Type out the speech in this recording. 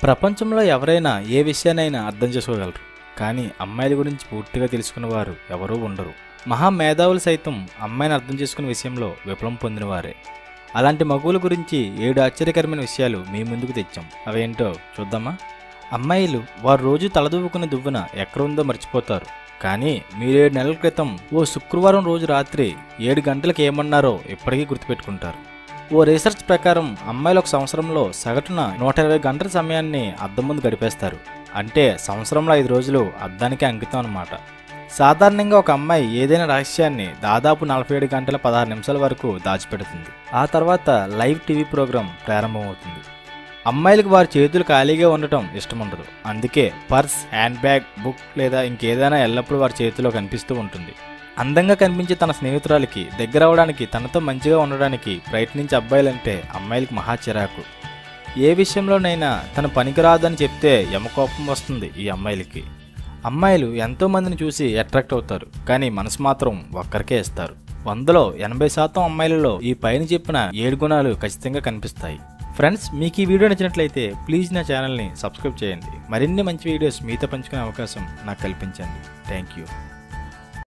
ప్రపంచంలో ఎవరైనా ఏ విషయాన్నైనా అర్థం చేసుకోగలరు, కానీ అమ్మాయిల గురించి పూర్తిగా తెలుసుకున్నవారు ఎవరూ ఉండరు. మహామేధావులు సైతం అమ్మాయిని అర్థం చేసుకునే విషయంలో విప్లవం పొందినవారే. అలాంటి మగువుల గురించి 7 ఆశ్చర్యకరమైన విషయాలు మీ ముందుకు తెచ్చాం. అవేంటో చూద్దామా? అమ్మాయిలు వారు రోజు తలదూవుకునే దువ్వెన ఎక్కడ ఉందో మర్చిపోతారు, కానీ మీరు 7 నెలల క్రితం ఓ శుక్రవారం రోజు రాత్రి 7 గంటలకు ఏమన్నారో ఇప్పటికీ గుర్తుపెట్టుకుంటారు. ఓ రీసెర్చ్ ప్రకారం అమ్మాయిలు ఒక సంవత్సరంలో సగటున 120 గంటల సమయాన్ని అద్దం ముందు గడిపేస్తారు. అంటే సంవత్సరంలో 5 రోజులు అద్దానికి అంకితం అన్నమాట. సాధారణంగా ఒక అమ్మాయి ఏదైనా రహస్యాన్ని దాదాపు 47 గంటల 16 నిమిషాల వరకు దాచిపెడుతుంది. ఆ తర్వాత లైవ్ టీవీ ప్రోగ్రాం ప్రారంభమవుతుంది. అమ్మాయిలకు వారి చేతులు ఖాళీగా ఉండటం ఇష్టం ఉండదు. అందుకే పర్స్, హ్యాండ్ బ్యాగ్, బుక్ లేదా ఇంకేదైనా ఎల్లప్పుడూ వారి చేతిలో కనిపిస్తూ ఉంటుంది. అందంగా కనిపించే తన స్నేహితురాలికి దగ్గర అవడానికి, తనతో మంచిగా ఉండడానికి ప్రయత్నించే అబ్బాయిలంటే అమ్మాయిలకు మహా చిరాకు. ఏ విషయంలోనైనా తన పనికిరాదని చెప్తే యమకోపం వస్తుంది ఈ అమ్మాయిలకి. అమ్మాయిలు ఎంతోమందిని చూసి అట్రాక్ట్ అవుతారు, కానీ మనసు మాత్రం ఒక్కరికే ఇస్తారు. 100లో 80% అమ్మాయిలలో ఈ పైన చెప్పిన 7 గుణాలు ఖచ్చితంగా కనిపిస్తాయి. ఫ్రెండ్స్, మీకు ఈ వీడియో నచ్చినట్లయితే ప్లీజ్ నా ఛానల్ని సబ్స్క్రైబ్ చేయండి. మరిన్ని మంచి వీడియోస్ మీతో పంచుకునే అవకాశం నాకు కల్పించండి. Thank you.